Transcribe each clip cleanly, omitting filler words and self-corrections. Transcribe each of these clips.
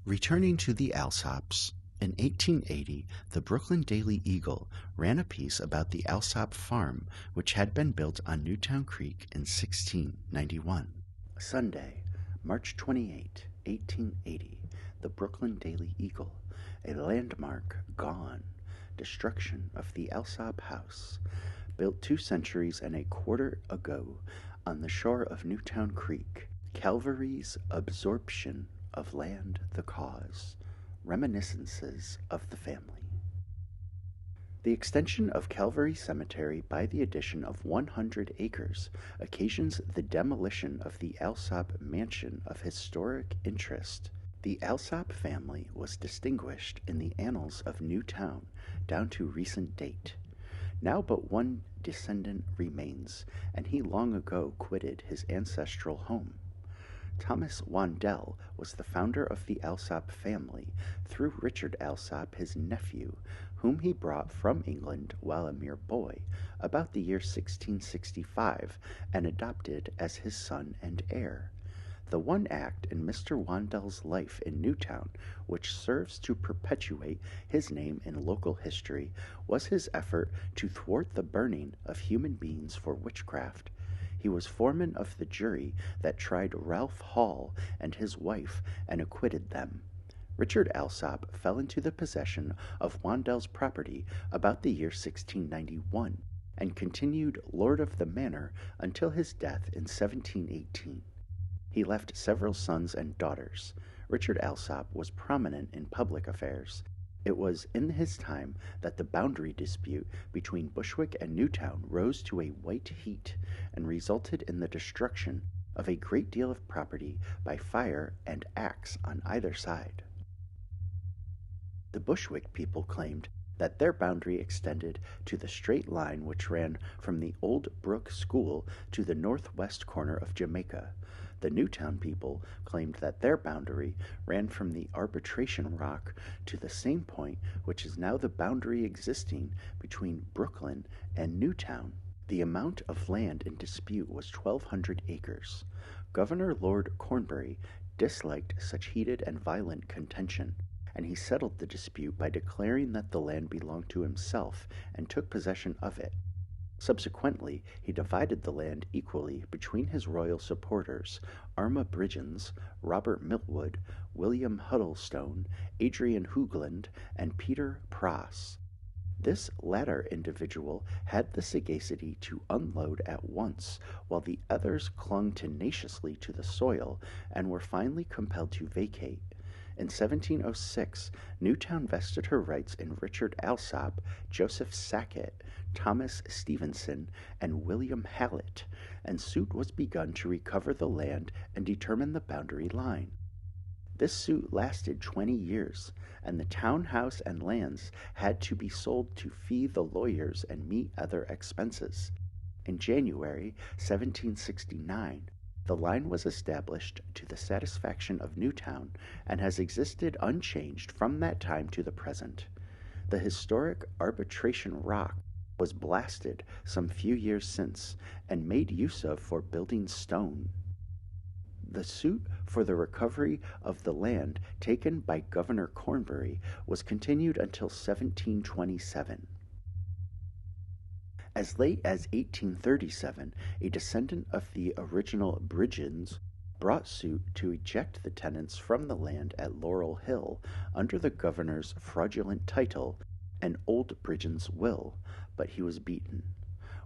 Returning to the Alsops, in 1880 the Brooklyn Daily Eagle ran a piece about the Alsop farm which had been built on Newtown Creek in 1691. Sunday, March 28, 1880, the Brooklyn Daily Eagle, a landmark gone, destruction of the Alsop house, built 2 centuries and a quarter ago on the shore of Newtown Creek. Calvary's absorption of land the cause. Reminiscences of the family. The extension of Calvary Cemetery by the addition of 100 acres occasions the demolition of the Alsop mansion of historic interest. The Alsop family was distinguished in the annals of Newtown down to recent date. Now but one descendant remains, and he long ago quitted his ancestral home. Thomas Wandel was the founder of the Alsop family through Richard Alsop, his nephew, whom he brought from England while a mere boy, about the year 1665, and adopted as his son and heir. The one act in Mr. Wandel's life in Newtown which serves to perpetuate his name in local history was his effort to thwart the burning of human beings for witchcraft. He was foreman of the jury that tried Ralph Hall and his wife and acquitted them. Richard Alsop fell into the possession of Wandel's property about the year 1691, and continued lord of the manor until his death in 1718. He left several sons and daughters. Richard Alsop was prominent in public affairs. It was in his time that the boundary dispute between Bushwick and Newtown rose to a white heat and resulted in the destruction of a great deal of property by fire and axe on either side. The Bushwick people claimed that their boundary extended to the straight line which ran from the Old Brook School to the northwest corner of Jamaica. The Newtown people claimed that their boundary ran from the Arbitration Rock to the same point which is now the boundary existing between Brooklyn and Newtown. The amount of land in dispute was 1,200 acres. Governor Lord Cornbury disliked such heated and violent contention, and he settled the dispute by declaring that the land belonged to himself and took possession of it. Subsequently, he divided the land equally between his royal supporters, Arma Bridgens, Robert Miltwood, William Huddlestone, Adrian Hoogland, and Peter Pross. This latter individual had the sagacity to unload at once, while the others clung tenaciously to the soil and were finally compelled to vacate. In 1706, Newtown vested her rights in Richard Alsop, Joseph Sackett, Thomas Stevenson, and William Hallett, and suit was begun to recover the land and determine the boundary line. This suit lasted 20 years, and the townhouse and lands had to be sold to fee the lawyers and meet other expenses. In January 1769, the line was established to the satisfaction of Newtown and has existed unchanged from that time to the present. The historic Arbitration Rock was blasted some few years since and made use of for building stone. The suit for the recovery of the land taken by Governor Cornbury was continued until 1727. As late as 1837, a descendant of the original Bridgens brought suit to eject the tenants from the land at Laurel Hill under the governor's fraudulent title, an Old Bridgens will, but he was beaten.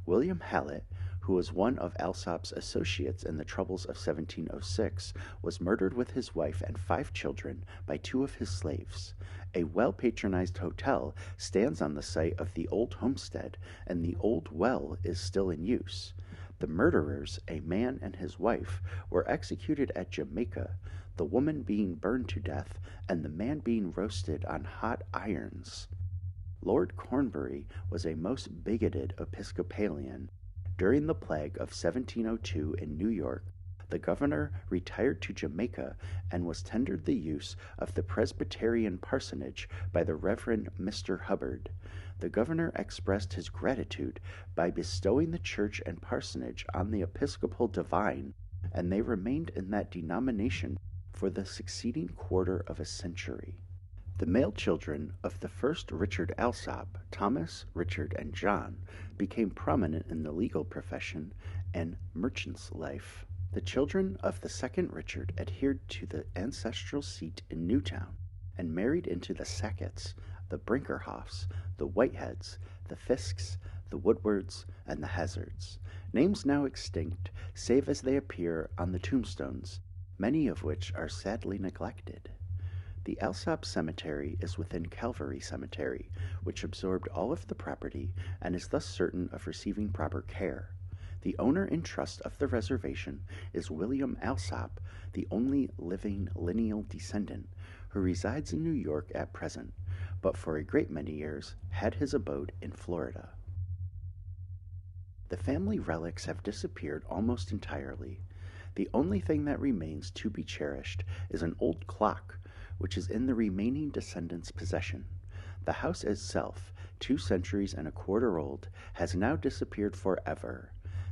William Hallett, who was one of Alsop's associates in the troubles of 1706, was murdered with his wife and 5 children by 2 of his slaves. A well-patronized hotel stands on the site of the old homestead, and the old well is still in use. The murderers, a man and his wife, were executed at Jamaica, the woman being burned to death and the man being roasted on hot irons. Lord Cornbury was a most bigoted Episcopalian. During the plague of 1702 in New York, the governor retired to Jamaica and was tendered the use of the Presbyterian parsonage by the Reverend Mr. Hubbard. The governor expressed his gratitude by bestowing the church and parsonage on the Episcopal divine, and they remained in that denomination for the succeeding quarter of a century. The male children of the first Richard Alsop, Thomas, Richard, and John, became prominent in the legal profession and merchant's life. The children of the second Richard adhered to the ancestral seat in Newtown and married into the Sacketts, the Brinkerhoffs, the Whiteheads, the Fisks, the Woodwards, and the Hazards, names now extinct save as they appear on the tombstones, many of which are sadly neglected. The Alsop Cemetery is within Calvary Cemetery, which absorbed all of the property and is thus certain of receiving proper care. The owner in trust of the reservation is William Alsop, the only living lineal descendant, who resides in New York at present, but for a great many years had his abode in Florida. The family relics have disappeared almost entirely. The only thing that remains to be cherished is an old clock, which is in the remaining descendants' possession. The house itself, 2 centuries and a quarter old, has now disappeared forever.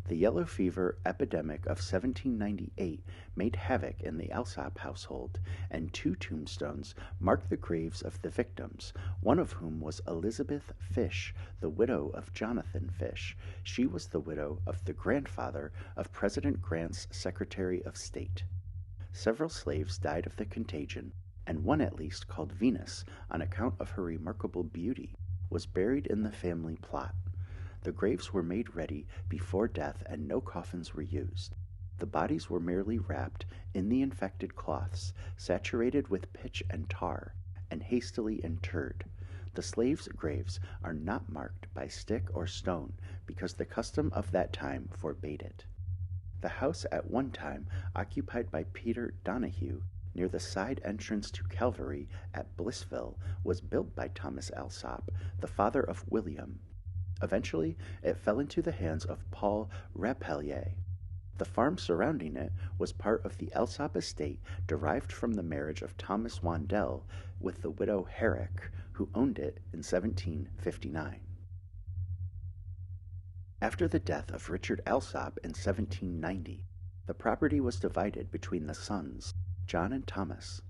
The yellow fever epidemic of 1798 made havoc in the Alsop household, and 2 tombstones mark the graves of the victims, one of whom was Elizabeth Fish, the widow of Jonathan Fish. She was the widow of the grandfather of President Grant's Secretary of State. Several slaves died of the contagion, and one at least, called Venus, on account of her remarkable beauty, was buried in the family plot. The graves were made ready before death and no coffins were used. The bodies were merely wrapped in the infected cloths, saturated with pitch and tar, and hastily interred. The slaves' graves are not marked by stick or stone because the custom of that time forbade it. The house at one time occupied by Peter Donahue near the side entrance to Calvary at Blissville was built by Thomas Alsop, the father of William. Eventually, it fell into the hands of Paul Rapelier. The farm surrounding it was part of the Alsop estate derived from the marriage of Thomas Wandel with the widow Herrick, who owned it in 1759. After the death of Richard Alsop in 1790, the property was divided between the sons, John and Thomas.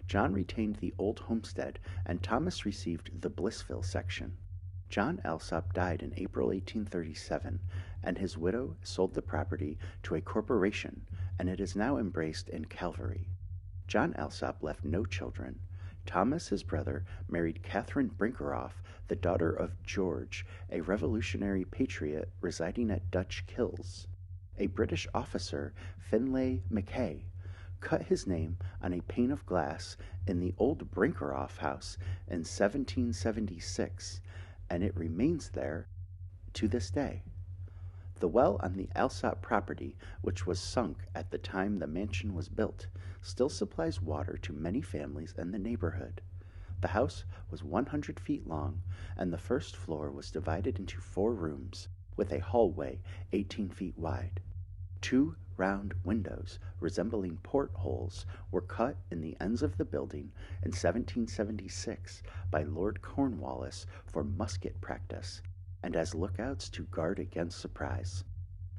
John retained the old homestead, and Thomas received the Blissville section. John Alsop died in April 1837, and his widow sold the property to a corporation, and it is now embraced in Calvary. John Alsop left no children. Thomas, his brother, married Catherine Brinkerhoff, the daughter of George, a revolutionary patriot residing at Dutch Kills. A British officer, Finlay Mackay, cut his name on a pane of glass in the old Brinkerhoff house in 1776, and it remains there to this day. The well on the Alsop property, which was sunk at the time the mansion was built, still supplies water to many families in the neighborhood. The house was 100 feet long, and the first floor was divided into 4 rooms, with a hallway 18 feet wide. 2 round windows, resembling portholes, were cut in the ends of the building in 1776 by Lord Cornwallis for musket practice, and as lookouts to guard against surprise.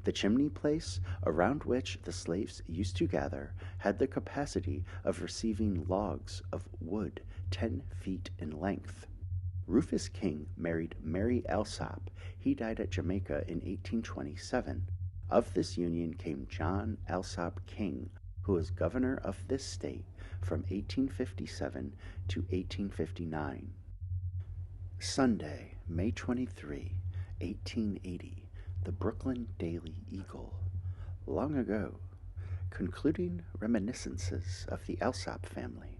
The chimney place, around which the slaves used to gather, had the capacity of receiving logs of wood 10 feet in length. Rufus King married Mary Alsop. He died at Jamaica in 1827. Of this union came John Alsop King, who was governor of this state from 1857 to 1859. Sunday, May 23, 1880, the Brooklyn Daily Eagle. Long ago, concluding reminiscences of the Alsop family.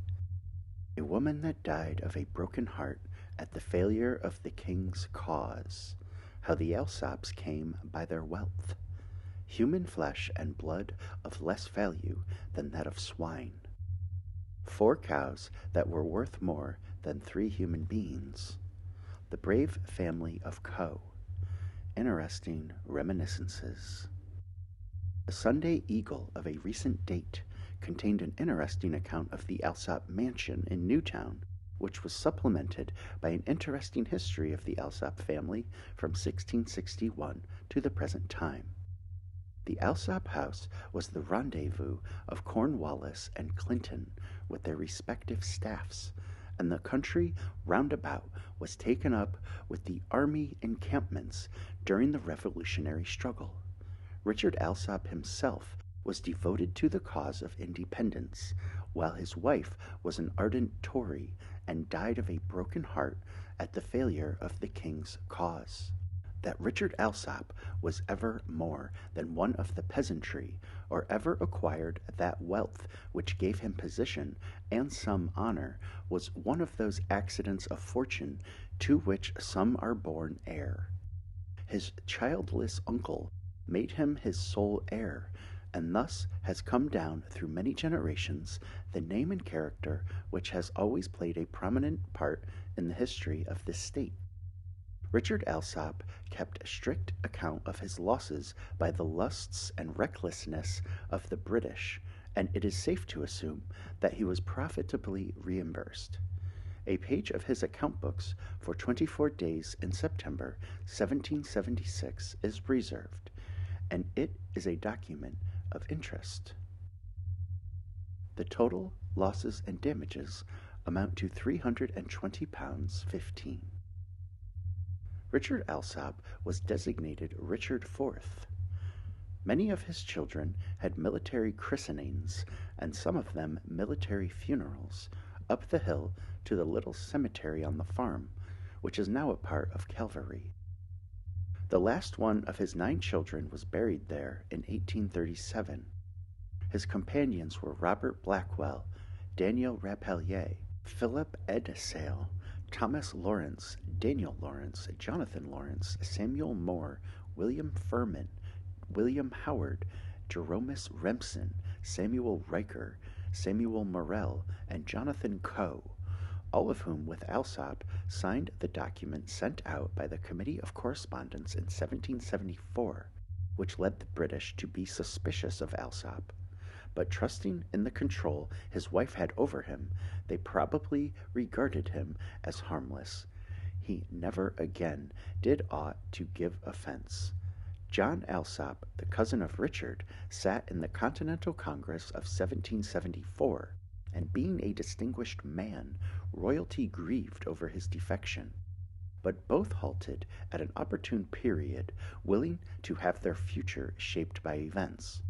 A woman that died of a broken heart at the failure of the king's cause. How the Alsops came by their wealth. Human flesh and blood of less value than that of swine. 4 cows that were worth more than 3 human beings. The brave family of Coe. Interesting reminiscences. The Sunday Eagle of a recent date contained an interesting account of the Alsop mansion in Newtown, which was supplemented by an interesting history of the Alsop family from 1661 to the present time. The Alsop House was the rendezvous of Cornwallis and Clinton with their respective staffs, and the country round about was taken up with the army encampments during the Revolutionary struggle. Richard Alsop himself was devoted to the cause of independence, while his wife was an ardent Tory and died of a broken heart at the failure of the king's cause. That Richard Alsop was ever more than one of the peasantry, or ever acquired that wealth which gave him position and some honor, was one of those accidents of fortune to which some are born heir. His childless uncle made him his sole heir, and thus has come down through many generations the name and character which has always played a prominent part in the history of this state. Richard Alsop kept strict account of his losses by the lusts and recklessness of the British, and it is safe to assume that he was profitably reimbursed. A page of his account books for 24 days in September 1776 is preserved, and it is a document of interest. The total losses and damages amount to £320.15. Richard Alsop was designated Richard IV. Many of his children had military christenings, and some of them military funerals, up the hill to the little cemetery on the farm, which is now a part of Calvary. The last one of his 9 children was buried there in 1837. His companions were Robert Blackwell, Daniel Rapelier, Philip Edsale, Thomas Lawrence, Daniel Lawrence, Jonathan Lawrence, Samuel Moore, William Furman, William Howard, Jeromus Remsen, Samuel Riker, Samuel Morell, and Jonathan Coe, all of whom, with Alsop, signed the document sent out by the Committee of Correspondence in 1774, which led the British to be suspicious of Alsop. But trusting in the control his wife had over him, they probably regarded him as harmless. He never again did aught to give offense. John Alsop, the cousin of Richard, sat in the Continental Congress of 1774, and being a distinguished man, royalty grieved over his defection. But both halted at an opportune period, willing to have their future shaped by events.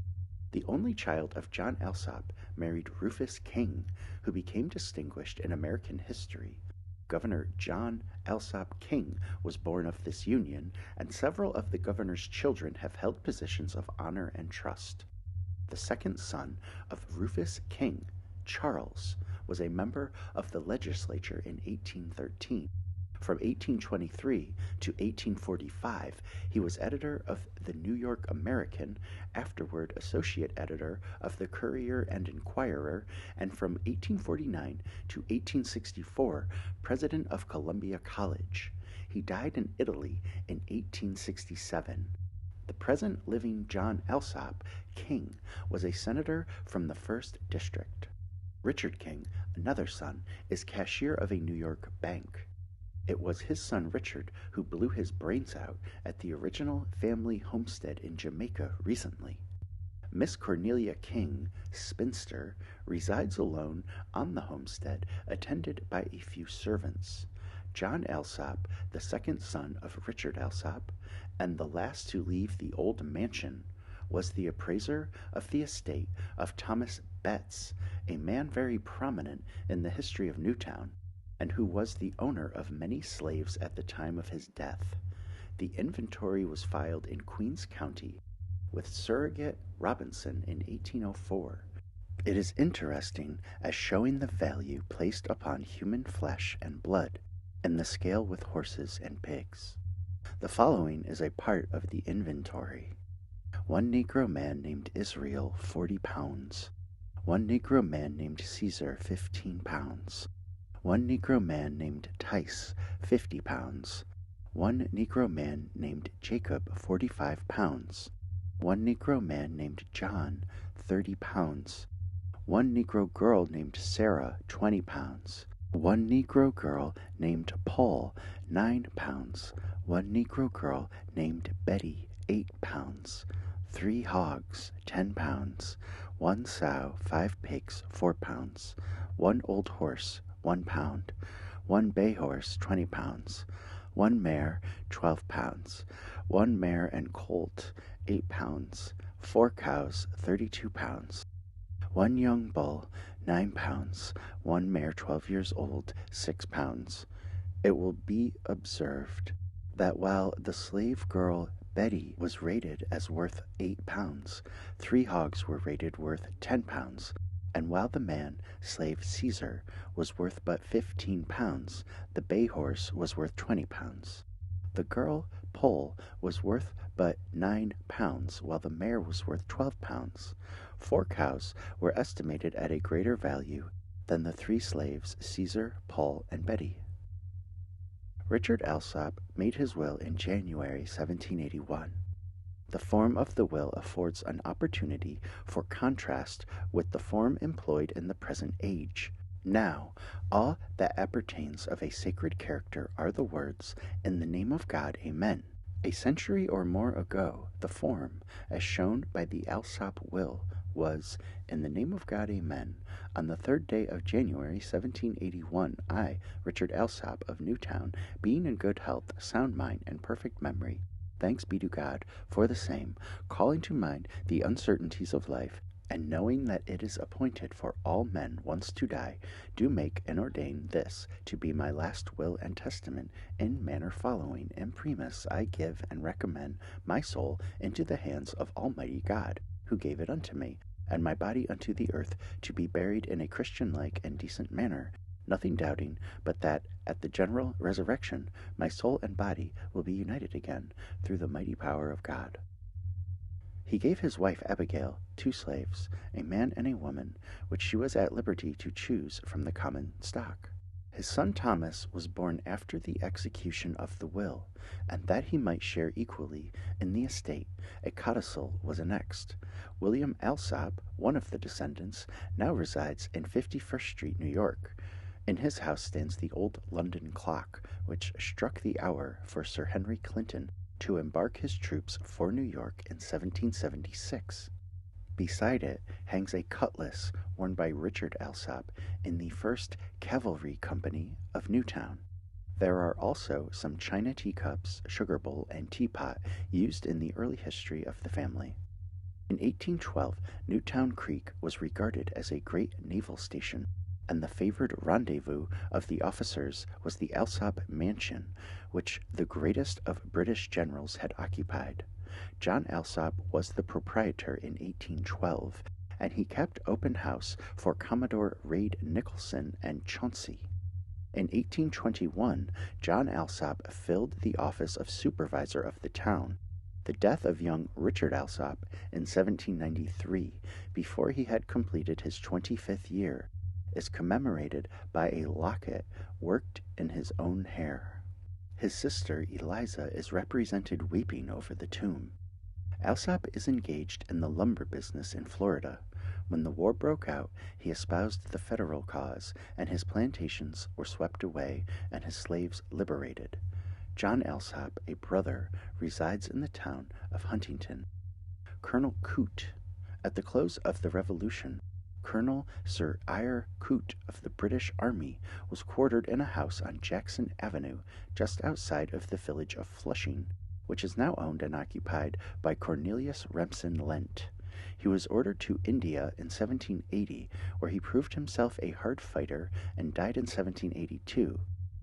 The only child of John Alsop married Rufus King, who became distinguished in American history. Governor John Alsop King was born of this union, and several of the governor's children have held positions of honor and trust. The second son of Rufus King, Charles, was a member of the legislature in 1813. From 1823 to 1845, he was editor of the New York American, afterward associate editor of the Courier and Inquirer, and from 1849 to 1864, president of Columbia College. He died in Italy in 1867. The present living John Alsop King was a senator from the 1st District. Richard King, another son, is cashier of a New York bank. It was his son Richard who blew his brains out at the original family homestead in Jamaica recently. Miss Cornelia King, spinster, resides alone on the homestead, attended by a few servants. John Alsop, the second son of Richard Alsop, and the last to leave the old mansion, was the appraiser of the estate of Thomas Betts, a man very prominent in the history of Newtown, and who was the owner of many slaves at the time of his death. The inventory was filed in Queens County with Surrogate Robinson in 1804. It is interesting as showing the value placed upon human flesh and blood in the scale with horses and pigs. The following is a part of the inventory. 1 Negro man named Israel, 40 pounds. 1 Negro man named Caesar, 15 pounds. 1 Negro man named Tice, 50 pounds. 1 Negro man named Jacob, 45 pounds. 1 Negro man named John, 30 pounds. 1 Negro girl named Sarah, 20 pounds. 1 Negro girl named Paul, 9 pounds. 1 Negro girl named Betty, 8 pounds. 3 hogs, 10 pounds, 1 sow, 5 pigs, 4 pounds, 1 old horse, 1 pound, 1 bay horse, 20 pounds, 1 mare, 12 pounds, 1 mare and colt, 8 pounds, 4 cows, 32 pounds, 1 young bull, 9 pounds, 1 mare 12 years old, 6 pounds. It will be observed that while the slave girl Betty was rated as worth 8 pounds, 3 hogs were rated worth 10 pounds, and while the man, slave Caesar, was worth but 15 pounds, the bay horse was worth 20 pounds. The girl, Pole, was worth but 9 pounds, while the mare was worth 12 pounds. 4 cows were estimated at a greater value than the 3 slaves, Caesar, Paul, and Betty. Richard Alsop made his will in January 1781. The form of the will affords an opportunity for contrast with the form employed in the present age. Now, all that appertains of a sacred character are the words, "In the name of God, Amen." A century or more ago, the form, as shown by the Alsop will, was, "In the name of God, Amen. On the 3rd day of January, 1781, I, Richard Alsop of Newtown, being in good health, sound mind, and perfect memory, thanks be to God for the same, calling to mind the uncertainties of life, and knowing that it is appointed for all men once to die, do make and ordain this to be my last will and testament in manner following. Imprimis, I give and recommend my soul into the hands of Almighty God, who gave it unto me, and my body unto the earth, to be buried in a Christian-like and decent manner, nothing doubting but that at the general resurrection my soul and body will be united again through the mighty power of God." He gave his wife Abigail 2 slaves, a man and a woman, which she was at liberty to choose from the common stock. His son Thomas was born after the execution of the will, and that he might share equally in the estate, a codicil was annexed. William Alsop, one of the descendants, now resides in 51st Street, New York. In his house stands the old London clock, which struck the hour for Sir Henry Clinton to embark his troops for New York in 1776. Beside it hangs a cutlass worn by Richard Alsop in the 1st Cavalry Company of Newtown. There are also some china teacups, sugar bowl, and teapot used in the early history of the family. In 1812, Newtown Creek was regarded as a great naval station, and the favored rendezvous of the officers was the Alsop mansion, which the greatest of British generals had occupied. John Alsop was the proprietor in 1812, and he kept open house for Commodore Reid Nicholson and Chauncey. In 1821, John Alsop filled the office of supervisor of the town. The death of young Richard Alsop in 1793, before he had completed his 25th year, is commemorated by a locket worked in his own hair. His sister Eliza is represented weeping over the tomb. Alsop is engaged in the lumber business in Florida. When the war broke out, he espoused the federal cause, and his plantations were swept away and his slaves liberated. John Alsop, a brother, resides in the town of Huntington. Colonel Coote. At the close of the Revolution, Colonel Sir Eyre Coote of the British Army was quartered in a house on Jackson Avenue, just outside of the village of Flushing, which is now owned and occupied by Cornelius Remsen Lent. He was ordered to India in 1780, where he proved himself a hard fighter and died in 1782,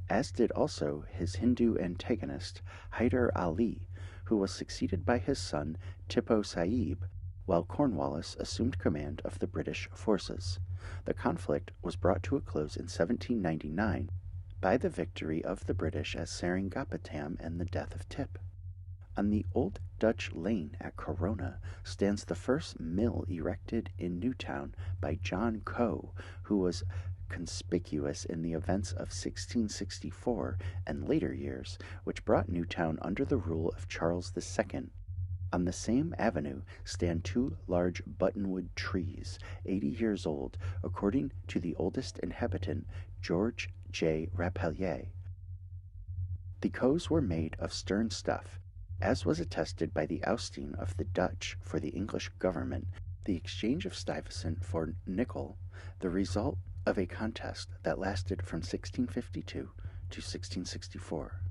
as did also his Hindu antagonist, Hyder Ali, who was succeeded by his son Tippoo Saib, while Cornwallis assumed command of the British forces. The conflict was brought to a close in 1799 by the victory of the British at Seringapatam and the death of Tip. On the Old Dutch Lane at Corona stands the first mill erected in Newtown by John Coe, who was conspicuous in the events of 1664 and later years, which brought Newtown under the rule of Charles II. On the same avenue stand 2 large buttonwood trees, 80 years old, according to the oldest inhabitant, George J. Rapelier. The coes were made of stern stuff, As was attested by the ousting of the Dutch for the English government, the exchange of Stuyvesant for nickel, the result of a contest that lasted from 1652 to 1664.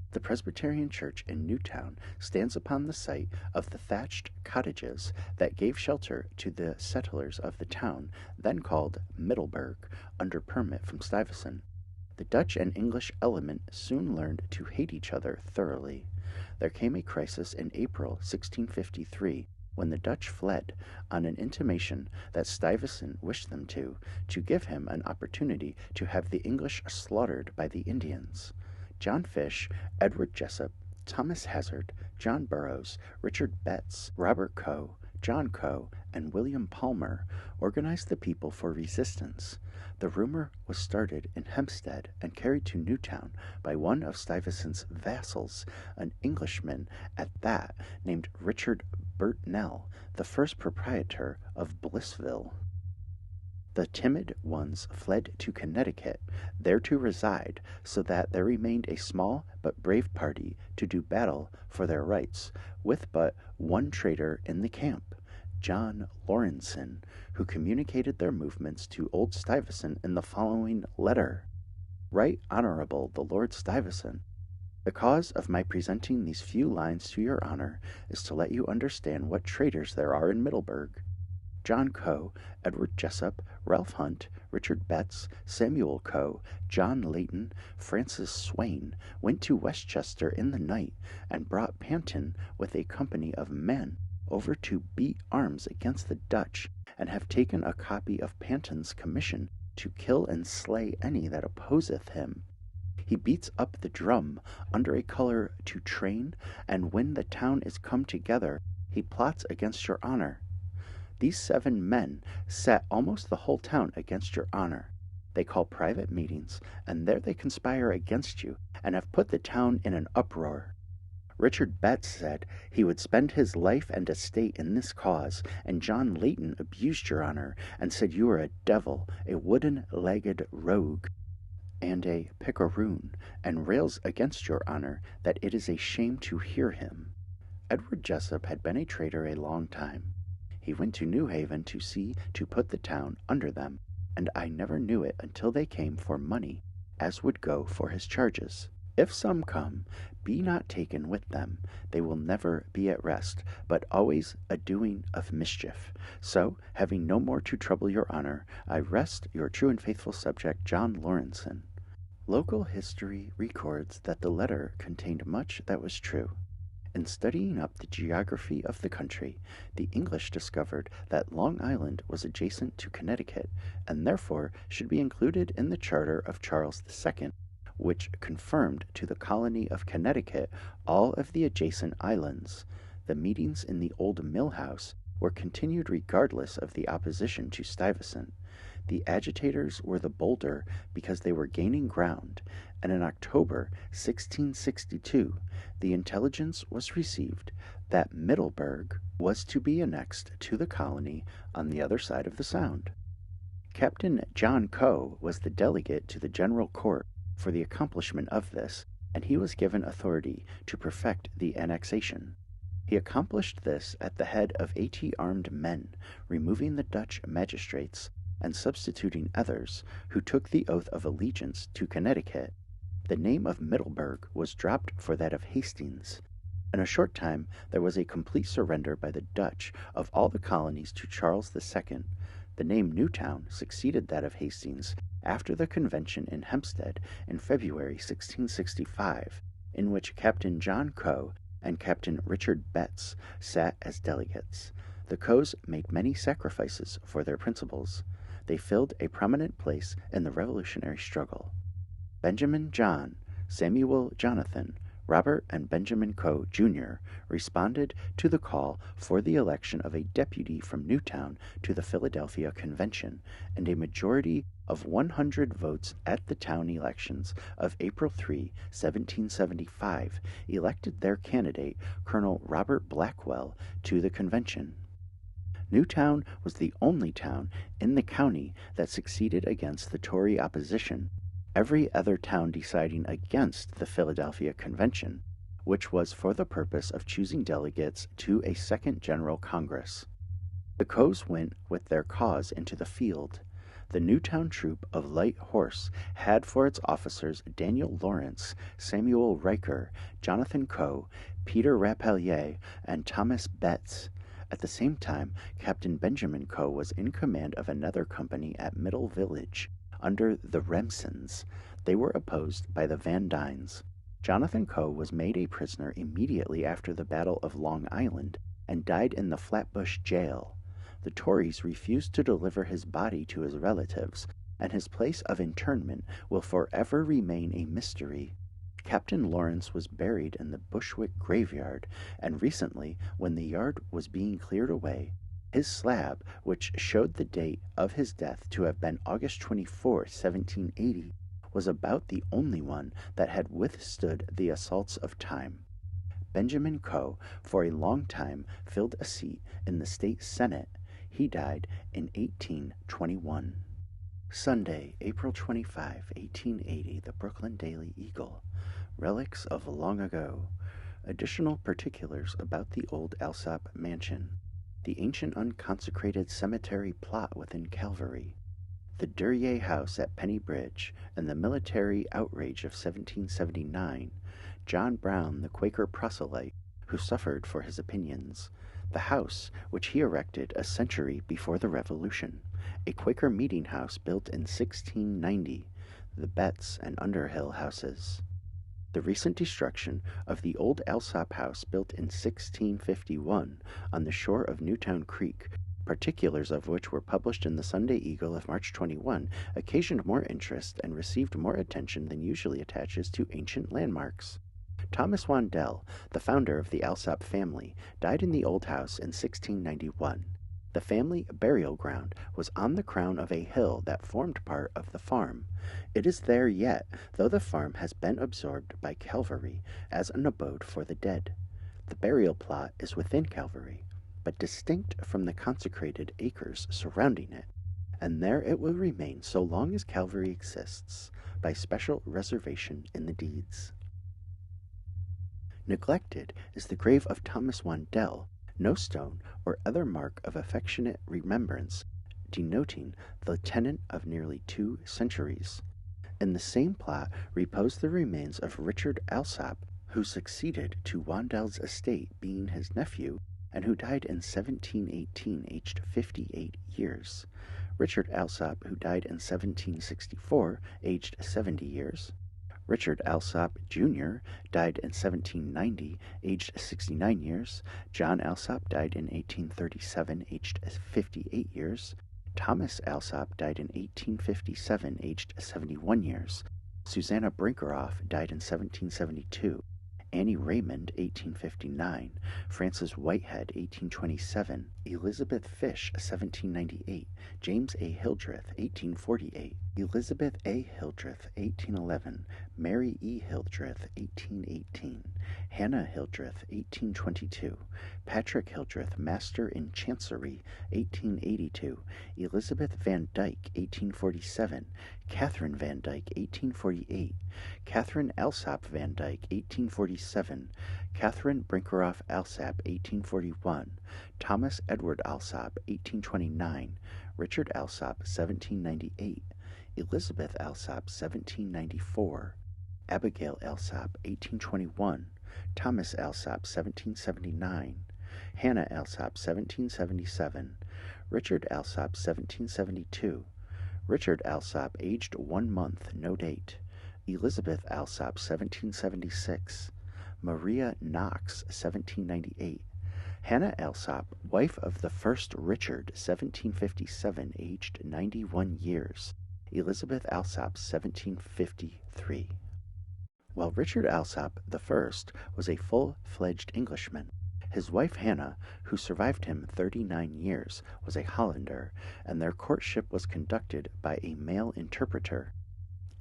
The Presbyterian Church in Newtown stands upon the site of the thatched cottages that gave shelter to the settlers of the town, then called Middleburg, under permit from Stuyvesant. The Dutch and English element soon learned to hate each other thoroughly. There came a crisis in April 1653 when the Dutch fled on an intimation that Stuyvesant wished them to give him an opportunity to have the English slaughtered by the Indians. John Fish, Edward Jessup, Thomas Hazard, John Burroughs, Richard Betts, Robert Coe, John Coe, and William Palmer organized the people for resistance. The rumor was started in Hempstead and carried to Newtown by one of Stuyvesant's vassals, an Englishman at that named Richard Burtnell, the first proprietor of Blissville. The timid ones fled to Connecticut, there to reside, so that there remained a small but brave party to do battle for their rights, with but one traitor in the camp, John Lawrenson, who communicated their movements to old Stuyvesant in the following letter. Right Honorable the Lord Stuyvesant, the cause of my presenting these few lines to your honor is to let you understand what traitors there are in Middleburg. John Coe, Edward Jessup, Ralph Hunt, Richard Betts, Samuel Coe, John Layton, Francis Swain went to Westchester in the night and brought Panton with a company of men over to beat arms against the Dutch, and have taken a copy of Panton's commission to kill and slay any that opposeth him. He beats up the drum under a color to train, and when the town is come together, he plots against your honor. These 7 men set almost the whole town against your honor. They call private meetings, and there they conspire against you, and have put the town in an uproar. Richard Betts said he would spend his life and estate in this cause, and John Layton abused your honor, and said you were a devil, a wooden-legged rogue, and a picaroon, and rails against your honor that it is a shame to hear him. Edward Jessup had been a traitor a long time. He went to New Haven to see to put the town under them, and I never knew it until they came for money, as would go for his charges. If some come, be not taken with them. They will never be at rest, but always a doing of mischief. So, having no more to trouble your honor, I rest your true and faithful subject, John Lawrenson. Local history records that the letter contained much that was true. In studying up the geography of the country, the English discovered that Long Island was adjacent to Connecticut, and therefore should be included in the charter of Charles II, which confirmed to the colony of Connecticut all of the adjacent islands. The meetings in the old mill house were continued regardless of the opposition to Stuyvesant. The agitators were the bolder because they were gaining ground, and in October 1662 the intelligence was received that Middleburg was to be annexed to the colony on the other side of the Sound. Captain John Coe was the delegate to the General Court for the accomplishment of this, and he was given authority to perfect the annexation. He accomplished this at the head of 80 armed men, removing the Dutch magistrates and substituting others who took the oath of allegiance to Connecticut. The name of Middleburg was dropped for that of Hastings. In a short time there was a complete surrender by the Dutch of all the colonies to Charles II. The name Newtown succeeded that of Hastings after the convention in Hempstead in February 1665, in which Captain John Coe and Captain Richard Betts sat as delegates. The Coes made many sacrifices for their principles. They filled a prominent place in the Revolutionary struggle. Benjamin John, Samuel Jonathan, Robert and Benjamin Coe, Jr. responded to the call for the election of a deputy from Newtown to the Philadelphia Convention, and a majority of 100 votes at the town elections of April 3, 1775, elected their candidate, Colonel Robert Blackwell, to the convention. Newtown was the only town in the county that succeeded against the Tory opposition. Every other town deciding against the Philadelphia Convention which was for the purpose of choosing delegates to a second General Congress. The Coes went with their cause into the field. The Newtown troop of light horse had for its officers Daniel Lawrence, Samuel Riker, Jonathan Coe, Peter Rapellier, and Thomas Betts. At the same time, Captain Benjamin Coe was in command of another company at Middle Village, under the Remsons. They were opposed by the Van Dynes. Jonathan Coe was made a prisoner immediately after the Battle of Long Island, and died in the Flatbush jail. The Tories refused to deliver his body to his relatives, and his place of interment will forever remain a mystery. Captain Lawrence was buried in the Bushwick graveyard, and recently, when the yard was being cleared away, his slab, which showed the date of his death to have been August 24, 1780, was about the only one that had withstood the assaults of time. Benjamin Coe for a long time filled a seat in the state senate. He died in 1821. Sunday, April 25, 1880, the Brooklyn Daily Eagle. Relics of long ago. Additional particulars about the old Alsop mansion. The ancient unconsecrated cemetery plot within Calvary. The Duryea House at Penny Bridge, and the military outrage of 1779. John Brown, the Quaker proselyte, who suffered for his opinions. The house, which he erected a century before the Revolution, a Quaker meeting house built in 1690, the Betts and Underhill houses. The recent destruction of the old Alsop house built in 1651 on the shore of Newtown Creek, particulars of which were published in the Sunday Eagle of March 21, occasioned more interest and received more attention than usually attaches to ancient landmarks. Thomas Wandel, the founder of the Alsop family, died in the old house in 1691. The family burial ground was on the crown of a hill that formed part of the farm. It is there yet, though the farm has been absorbed by Calvary as an abode for the dead. The burial plot is within Calvary, but distinct from the consecrated acres surrounding it, and there it will remain so long as Calvary exists, by special reservation in the deeds. Neglected is the grave of Thomas Wandel, no stone or other mark of affectionate remembrance, denoting the tenant of nearly 2 centuries. In the same plot repose the remains of Richard Alsop, who succeeded to Wandel's estate, being his nephew, and who died in 1718, aged 58 years. Richard Alsop, who died in 1764, aged 70 years. Richard Alsop, Jr., died in 1790, aged 69 years. John Alsop died in 1837, aged 58 years. Thomas Alsop died in 1857, aged 71 years. Susanna Brinkerhoff died in 1772. Annie Raymond, 1859, Frances Whitehead, 1827, Elizabeth Fish, 1798, James A. Hildreth, 1848, Elizabeth A. Hildreth, 1811, Mary E. Hildreth, 1818, Hannah Hildreth, 1822, Patrick Hildreth, Master in Chancery, 1882, Elizabeth Van Dyke, 1847, Catherine Van Dyke, 1848, Catherine Alsop Van Dyke, 1847, Catherine Brinkerhoff Alsop, 1841, Thomas Edward Alsop, 1829, Richard Alsop, 1798, Elizabeth Alsop, 1794, Abigail Alsop, 1821, Thomas Alsop, 1779, Hannah Alsop, 1777, Richard Alsop, 1772, Richard Alsop, aged 1 month, no date, Elizabeth Alsop, 1776, Maria Knox, 1798, Hannah Alsop, wife of the first Richard, 1757, aged 91 years, Elizabeth Alsop, 1753. While Richard Alsop the first was a full-fledged Englishman, his wife Hannah, who survived him 39 years, was a Hollander, and their courtship was conducted by a male interpreter.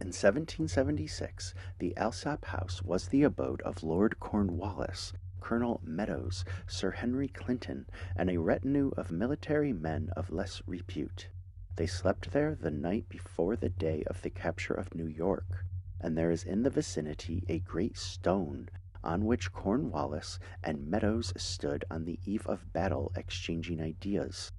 In 1776, the Alsop house was the abode of Lord Cornwallis, Colonel Meadows, Sir Henry Clinton, and a retinue of military men of less repute. They slept there the night before the day of the capture of New York, and there is in the vicinity a great stone on which Cornwallis and Meadows stood on the eve of battle exchanging ideas.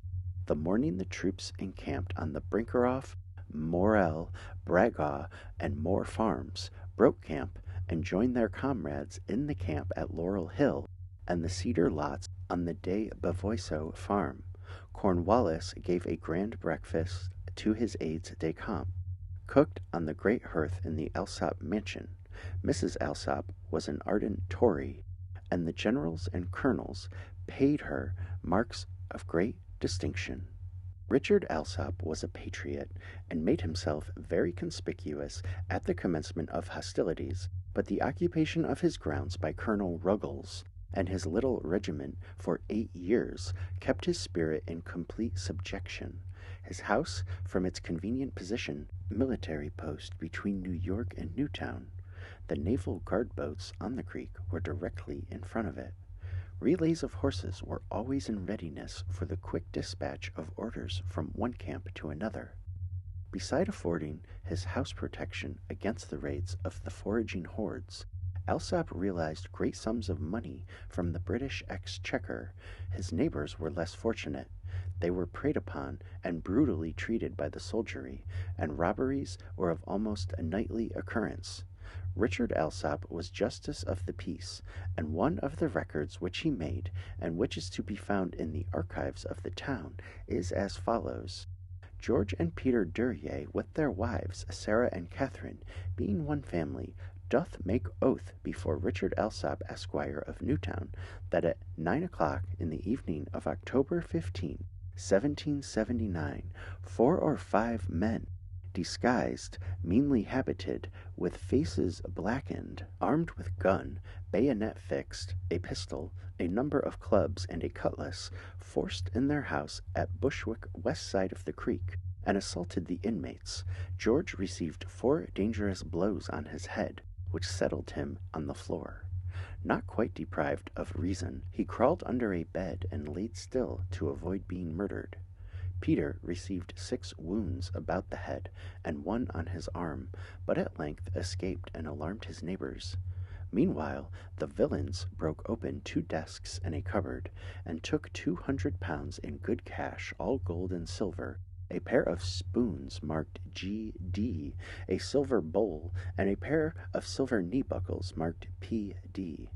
The morning the troops encamped on the Brinkerhoff, Morel, Bragaw, and Moore farms, broke camp, and joined their comrades in the camp at Laurel Hill and the cedar lots on the de Bavoiseau farm. Cornwallis gave a grand breakfast to his aides de camp, cooked on the great hearth in the Alsop mansion. Mrs. Alsop was an ardent Tory, and the generals and colonels paid her marks of great distinction. Richard Alsop was a patriot, and made himself very conspicuous at the commencement of hostilities, but the occupation of his grounds by Colonel Ruggles and his little regiment for 8 years kept his spirit in complete subjection. His house, from its convenient position, military post between New York and Newtown, the naval guard boats on the creek were directly in front of it. Relays of horses were always in readiness for the quick dispatch of orders from one camp to another. Beside affording his house protection against the raids of the foraging hordes, Alsop realized great sums of money from the British exchequer. His neighbors were less fortunate. They were preyed upon and brutally treated by the soldiery, and robberies were of almost a nightly occurrence. Richard Alsop was justice of the peace, and one of the records which he made, and which is to be found in the archives of the town, is as follows. George and Peter Duryea, with their wives, Sarah and Catherine, being one family, doth make oath before Richard Alsop, Esquire of Newtown, that at 9 o'clock in the evening of October 15, 1779, 4 or 5 men, disguised, meanly habited, with faces blackened, armed with gun, bayonet fixed, a pistol, a number of clubs, and a cutlass, forced in their house at Bushwick, west side of the creek, and assaulted the inmates. George received 4 dangerous blows on his head, which settled him on the floor. Not quite deprived of reason, he crawled under a bed and laid still to avoid being murdered. Peter received 6 wounds about the head and 1 on his arm, but at length escaped and alarmed his neighbors. Meanwhile, the villains broke open 2 desks and a cupboard, and took £200 in good cash, all gold and silver, a pair of spoons marked G.D., a silver bowl, and a pair of silver knee-buckles marked P.D.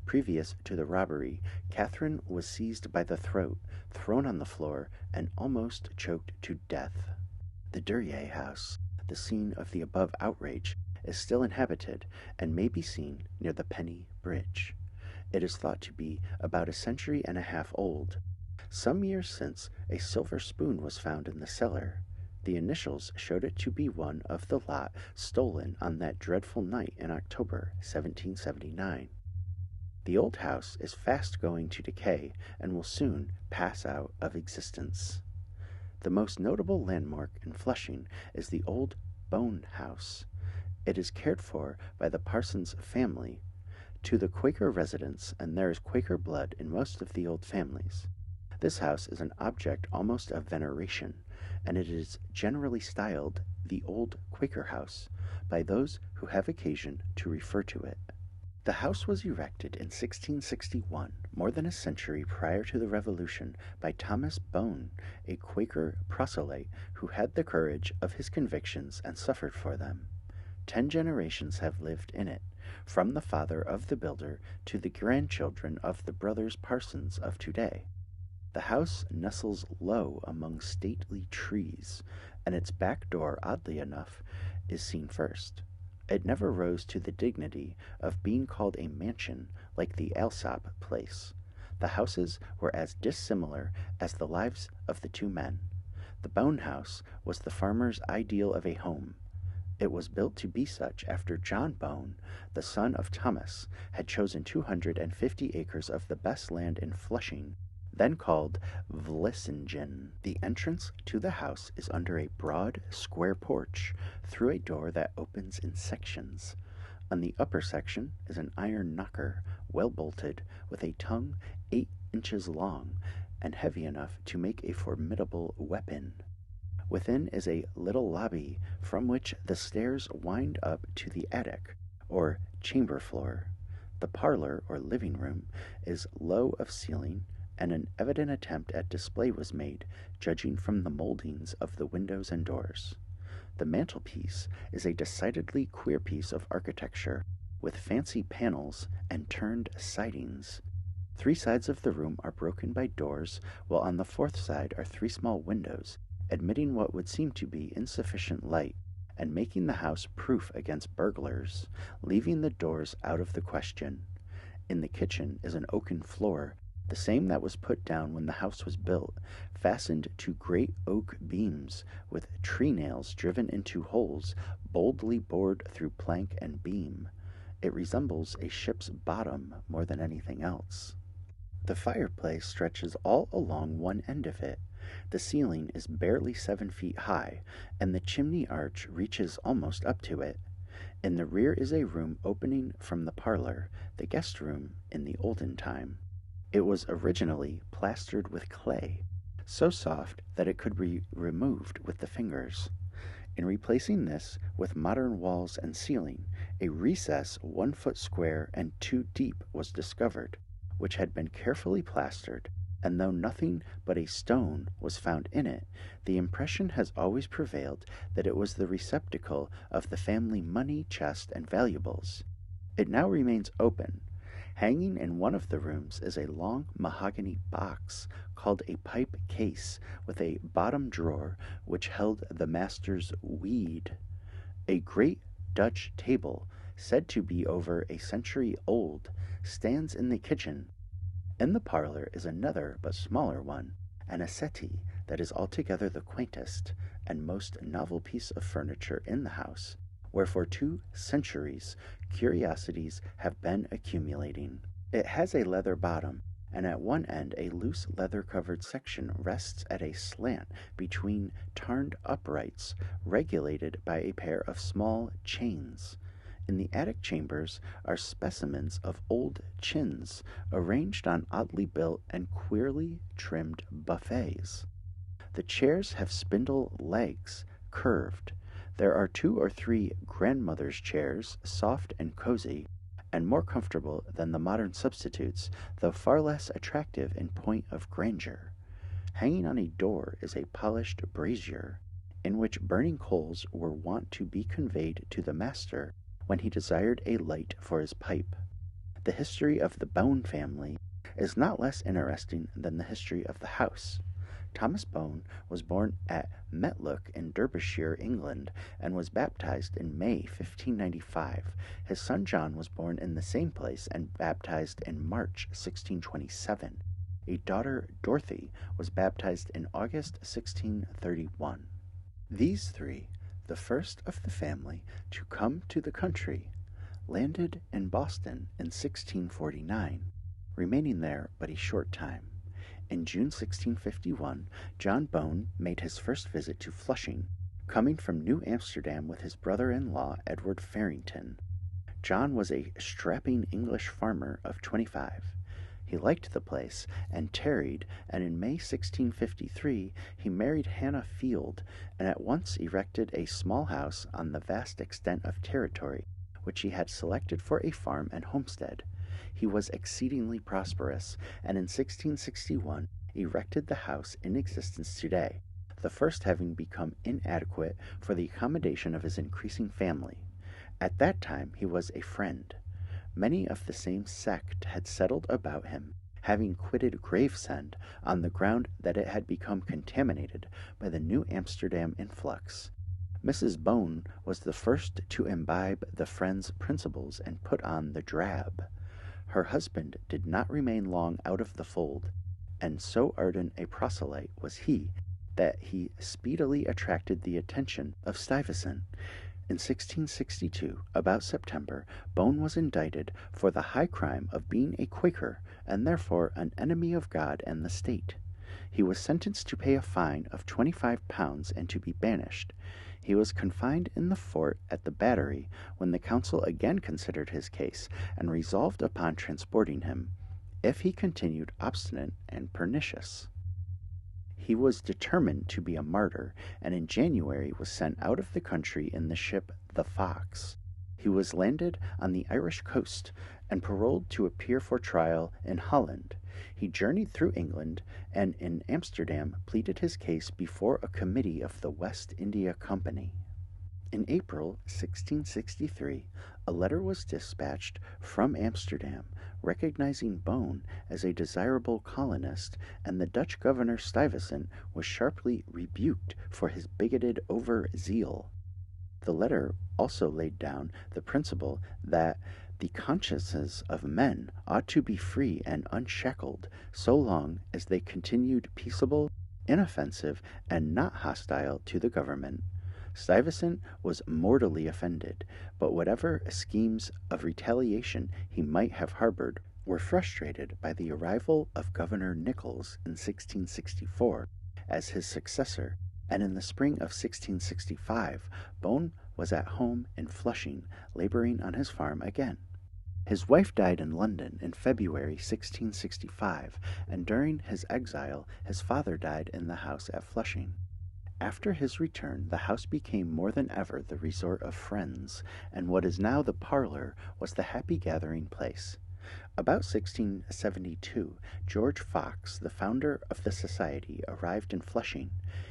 Previous to the robbery, Catherine was seized by the throat, thrown on the floor, and almost choked to death. The Duryea house, the scene of the above outrage, is still inhabited, and may be seen near the Penny Bridge. It is thought to be about a century and a half old. Some years since, a silver spoon was found in the cellar. The initials showed it to be one of the lot stolen on that dreadful night in October 1779. The old house is fast going to decay and will soon pass out of existence. The most notable landmark in Flushing is the old Bone House. It is cared for by the Parsons family to the Quaker residents, and there is Quaker blood in most of the old families. This house is an object almost of veneration, and it is generally styled the Old Quaker House by those who have occasion to refer to it. The house was erected in 1661, more than a century prior to the Revolution, by Thomas Bone, a Quaker proselyte who had the courage of his convictions and suffered for them. 10 generations have lived in it, from the father of the builder to the grandchildren of the brothers Parsons of today. The house nestles low among stately trees, and its back door, oddly enough, is seen first. It never rose to the dignity of being called a mansion like the Alsop place. The houses were as dissimilar as the lives of the 2 men. The Bone House was the farmer's ideal of a home. It was built to be such after John Bone, the son of Thomas, had chosen 250 acres of the best land in Flushing, then called Vlissingen. The entrance to the house is under a broad, square porch, through a door that opens in sections. On the upper section is an iron knocker, well bolted, with a tongue 8 inches long, and heavy enough to make a formidable weapon. Within is a little lobby, from which the stairs wind up to the attic, or chamber floor. The parlor, or living room, is low of ceiling, and an evident attempt at display was made, judging from the moldings of the windows and doors. The mantelpiece is a decidedly queer piece of architecture, with fancy panels and turned sidings. Three sides of the room are broken by doors, while on the fourth side are three small windows, admitting what would seem to be insufficient light, and making the house proof against burglars, leaving the doors out of the question. In the kitchen is an oaken floor, the same that was put down when the house was built, fastened to great oak beams, with tree nails driven into holes boldly bored through plank and beam. It resembles a ship's bottom more than anything else. The fireplace stretches all along one end of it. The ceiling is barely 7 feet high, and the chimney arch reaches almost up to it. In the rear is a room opening from the parlor, the guest room in the olden time. It was originally plastered with clay, so soft that it could be removed with the fingers. In replacing this with modern walls and ceiling, a recess 1 foot square and 2 deep was discovered, which had been carefully plastered, and though nothing but a stone was found in it, the impression has always prevailed that it was the receptacle of the family money chest and valuables. It now remains open. Hanging in one of the rooms is a long mahogany box called a pipe case, with a bottom drawer which held the master's weed. A great Dutch table, said to be over a century old, stands in the kitchen. In the parlor is another but smaller one, and a settee that is altogether the quaintest and most novel piece of furniture in the house, where for 2 centuries curiosities have been accumulating. It has a leather bottom, and at one end a loose leather-covered section rests at a slant between turned uprights, regulated by a pair of small chains. In the attic chambers are specimens of old chins, arranged on oddly built and queerly trimmed buffets. The chairs have spindle legs, curved. There are 2 or 3 grandmother's chairs, soft and cozy, and more comfortable than the modern substitutes, though far less attractive in point of grandeur. Hanging on a door is a polished brazier, in which burning coals were wont to be conveyed to the master when he desired a light for his pipe. The history of the Bone family is not less interesting than the history of the house. Thomas Bone was born at Metlock in Derbyshire, England, and was baptized in May 1595. His son John was born in the same place and baptized in March 1627. A daughter, Dorothy, was baptized in August 1631. These three, the first of the family to come to the country, landed in Boston in 1649, remaining there but a short time. In June 1651, John Bone made his first visit to Flushing, coming from New Amsterdam with his brother-in-law Edward Farrington. John was a strapping English farmer of 25. He liked the place and tarried, and in May 1653 he married Hannah Field and at once erected a small house on the vast extent of territory which he had selected for a farm and homestead. He was exceedingly prosperous, and in 1661 erected the house in existence today, the first having become inadequate for the accommodation of his increasing family. At that time he was a friend. Many of the same sect had settled about him, having quitted Gravesend on the ground that it had become contaminated by the New Amsterdam influx. Mrs. Bone was the first to imbibe the Friends' principles and put on the drab. Her husband did not remain long out of the fold, and so ardent a proselyte was he that he speedily attracted the attention of Stuyvesant. In 1662, about September, Bone was indicted for the high crime of being a Quaker, and therefore an enemy of God and the state. He was sentenced to pay a fine of £25 and to be banished. He was confined in the fort at the Battery when the council again considered his case and resolved upon transporting him, if he continued obstinate and pernicious. He was determined to be a martyr, and in January was sent out of the country in the ship the Fox. He was landed on the Irish coast, and paroled to appear for trial in Holland. He journeyed through England and in Amsterdam pleaded his case before a committee of the West India Company. In April 1663, a letter was dispatched from Amsterdam recognizing Bohn as a desirable colonist, and the Dutch governor Stuyvesant was sharply rebuked for his bigoted over-zeal. The letter also laid down the principle that the consciences of men ought to be free and unshackled so long as they continued peaceable, inoffensive, and not hostile to the government. Stuyvesant was mortally offended, but whatever schemes of retaliation he might have harbored were frustrated by the arrival of Governor Nichols in 1664 as his successor, and in the spring of 1665 Bohn was at home in Flushing, laboring on his farm again. His wife died in London in February 1665, and during his exile his father died in the house at Flushing. After his return, the house became more than ever the resort of friends, and what is now the parlor was the happy gathering place. About 1672, George Fox, the founder of the society, arrived in Flushing.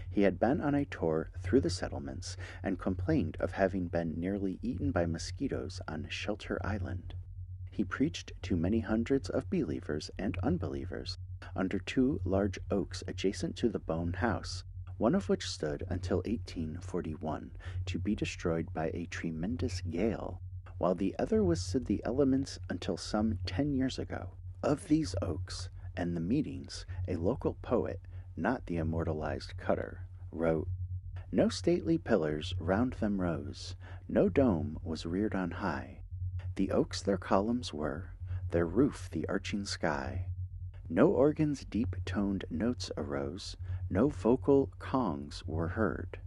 He had been on a tour through the settlements and complained of having been nearly eaten by mosquitoes on Shelter Island. He preached to many hundreds of believers and unbelievers under two large oaks adjacent to the Bohn house, one of which stood until 1841, to be destroyed by a tremendous gale, while the other withstood the elements until some 10 years ago. Of these oaks and the meetings, a local poet, not the immortalized Cutter, wrote, "No stately pillars round them rose, no dome was reared on high. The oaks their columns were, their roof the arching sky. No organ's deep-toned notes arose, no vocal congs were heard.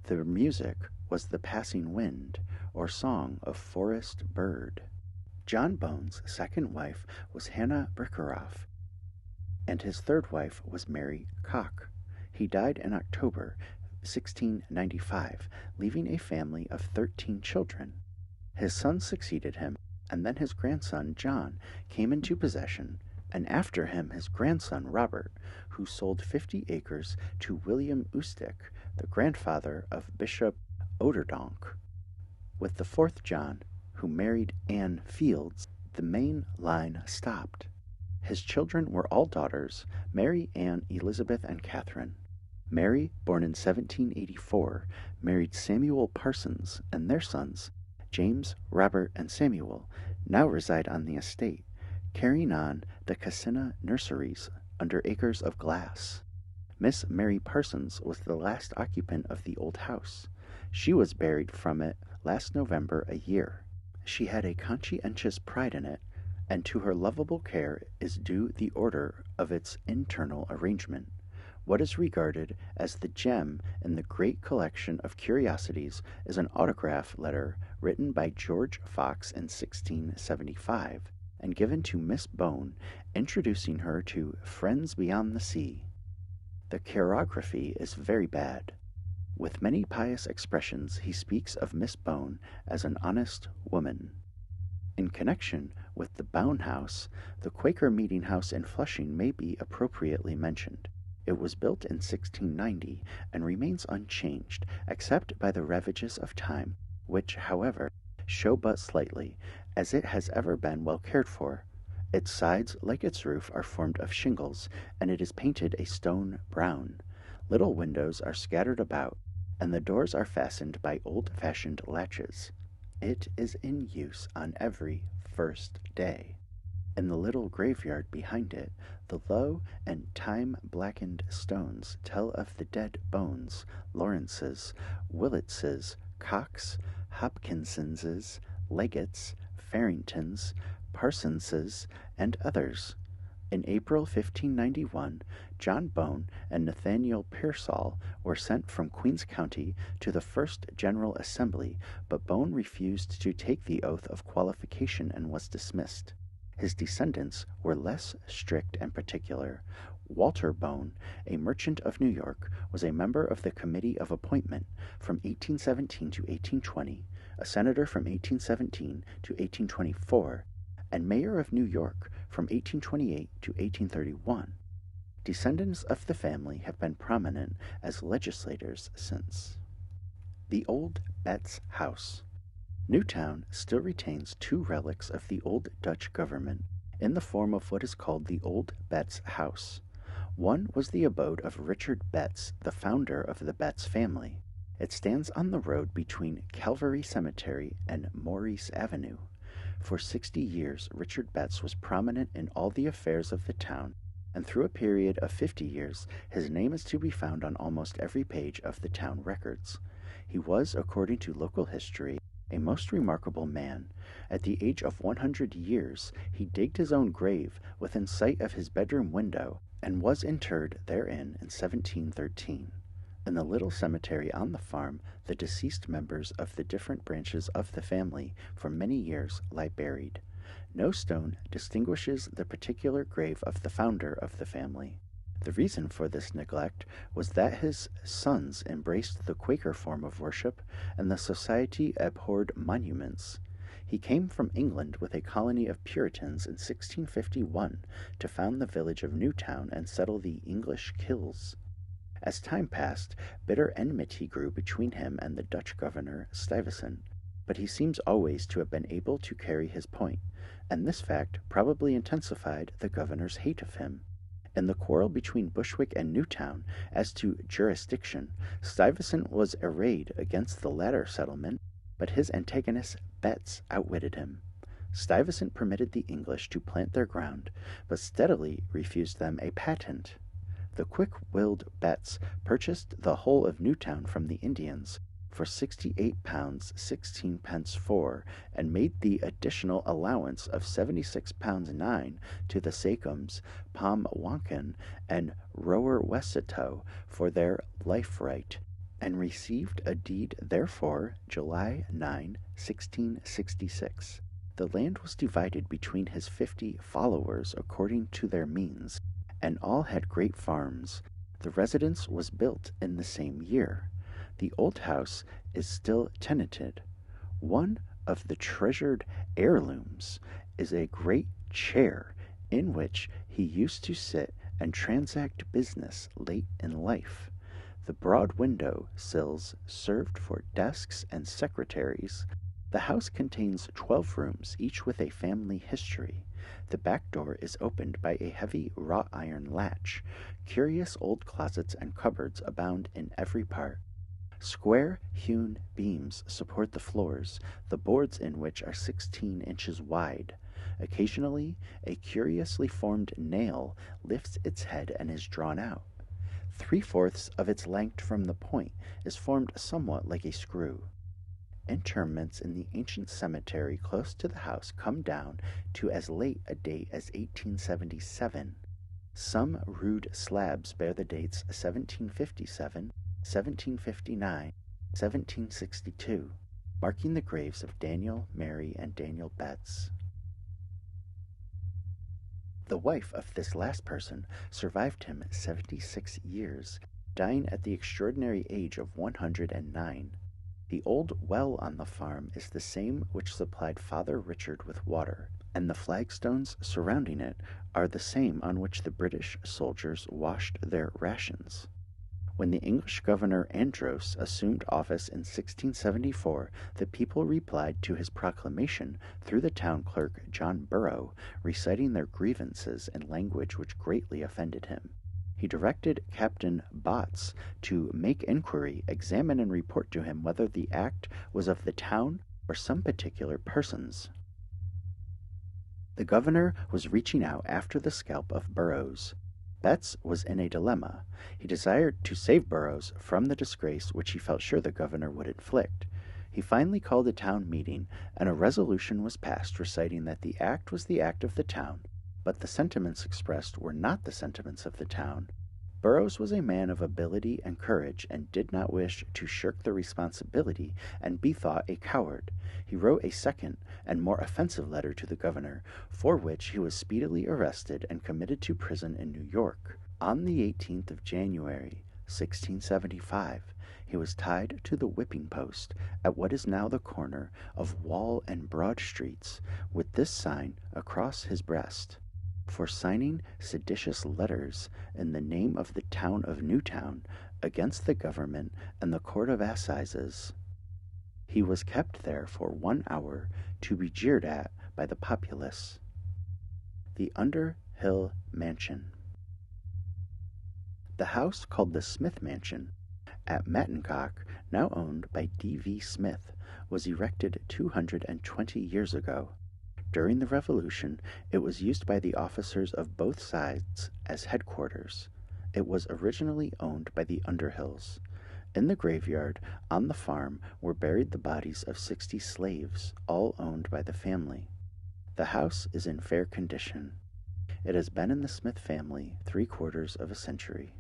Their music was the passing wind, or song of forest bird." John Bohn's second wife was Hannah Brickeroff, and his third wife was Mary Cock. He died in October 1695, leaving a family of 13 children. His son succeeded him, and then his grandson John came into possession, and after him his grandson Robert, who sold 50 acres to William Ustick, the grandfather of Bishop Oderdonk. With the fourth John, who married Anne Fields, the main line stopped. His children were all daughters, Mary, Anne, Elizabeth, and Catherine. Mary, born in 1784, married Samuel Parsons, and their sons, James, Robert, and Samuel, now reside on the estate, carrying on the Cassina nurseries under acres of glass. Miss Mary Parsons was the last occupant of the old house. She was buried from it last November a year. She had a conscientious pride in it, and to her lovable care is due the order of its internal arrangement. What is regarded as the gem in the great collection of curiosities is an autograph letter written by George Fox in 1675 and given to Miss Bohn, introducing her to Friends Beyond the Sea. The chirography is very bad. With many pious expressions, he speaks of Miss Bohn as an honest woman. In connection with the Bohn House, the Quaker Meeting House in Flushing may be appropriately mentioned. It was built in 1690 and remains unchanged, except by the ravages of time, which, however, show but slightly, as it has ever been well cared for. Its sides, like its roof, are formed of shingles, and it is painted a stone brown. Little windows are scattered about, and the doors are fastened by old-fashioned latches. It is in use on every first day. In the little graveyard behind it, the low and time-blackened stones tell of the dead Bohns, Lawrences, Willitses, Cocks, Hopkinsonses, Leggetts, Farringtons, Parsonses, and others. In April 1591, John Bohn and Nathaniel Pearsall were sent from Queens County to the First General Assembly, but Bohn refused to take the oath of qualification and was dismissed. His descendants were less strict and particular. Walter Bohn, a merchant of New York, was a member of the Committee of Appointment from 1817 to 1820, a senator from 1817 to 1824, and mayor of New York from 1828 to 1831. Descendants of the family have been prominent as legislators since. The Old Betts House. Newtown still retains two relics of the old Dutch government in the form of what is called the Old Betts House. One was the abode of Richard Betts, the founder of the Betts family. It stands on the road between Calvary Cemetery and Maurice Avenue. For 60 years, Richard Betts was prominent in all the affairs of the town, and through a period of 50 years, his name is to be found on almost every page of the town records. He was, according to local history, a most remarkable man. At the age of 100 years, he digged his own grave within sight of his bedroom window, and was interred therein in 1713. In the little cemetery on the farm, the deceased members of the different branches of the family for many years lie buried. No stone distinguishes the particular grave of the founder of the family. The reason for this neglect was that his sons embraced the Quaker form of worship, and the society abhorred monuments. He came from England with a colony of Puritans in 1651 to found the village of Newtown and settle the English Kills. As time passed, bitter enmity grew between him and the Dutch governor, Stuyvesant, but he seems always to have been able to carry his point, and this fact probably intensified the governor's hate of him. In the quarrel between Bushwick and Newtown as to jurisdiction, Stuyvesant was arrayed against the latter settlement, but his antagonist Betts outwitted him. Stuyvesant permitted the English to plant their ground, but steadily refused them a patent. The quick-willed Betts purchased the whole of Newtown from the Indians for £68 16 pence 4, and made the additional allowance of £76 9 to the Sachems, Pomwonkin, and Rower Westetoe for their life right, and received a deed therefore July 9, 1666. The land was divided between his 50 followers according to their means, and all had great farms. The residence was built in the same year. The old house is still tenanted. One of the treasured heirlooms is a great chair in which he used to sit and transact business late in life. The broad window sills served for desks and secretaries. The house contains 12 rooms, each with a family history. The back door is opened by a heavy wrought iron latch. Curious old closets and cupboards abound in every part. Square-hewn beams support the floors, the boards in which are 16 inches wide. Occasionally, a curiously formed nail lifts its head and is drawn out. 3/4 of its length from the point is formed somewhat like a screw. Interments in the ancient cemetery close to the house come down to as late a date as 1877. Some rude slabs bear the dates 1757, 1759, 1762, marking the graves of Daniel, Mary, and Daniel Betts. The wife of this last person survived him 76 years, dying at the extraordinary age of 109. The old well on the farm is the same which supplied Father Richard with water, and the flagstones surrounding it are the same on which the British soldiers washed their rations. When the English governor Andros assumed office in 1674, the people replied to his proclamation through the town clerk John Burrow, reciting their grievances in language which greatly offended him. He directed Captain Botts to make inquiry, examine, and report to him whether the act was of the town or some particular persons. The governor was reaching out after the scalp of Burrows. Betts was in a dilemma. He desired to save Burrows from the disgrace which he felt sure the governor would inflict. He finally called a town meeting, and a resolution was passed reciting that the act was the act of the town, but the sentiments expressed were not the sentiments of the town. Burrows was a man of ability and courage, and did not wish to shirk the responsibility and be thought a coward. He wrote a second and more offensive letter to the governor, for which he was speedily arrested and committed to prison in New York. On the 18th of January, 1675, he was tied to the whipping post at what is now the corner of Wall and Broad Streets, with this sign across his breast: for signing seditious letters in the name of the town of Newtown against the government and the Court of Assizes. He was kept there for 1 hour to be jeered at by the populace. The Underhill Mansion. The house called the Smith Mansion at Mattencock, now owned by D.V. Smith, was erected 220 years ago. During the Revolution, it was used by the officers of both sides as headquarters. It was originally owned by the Underhills. In the graveyard on the farm were buried the bodies of 60 slaves, all owned by the family. The house is in fair condition. It has been in the Smith family 3/4 of a century.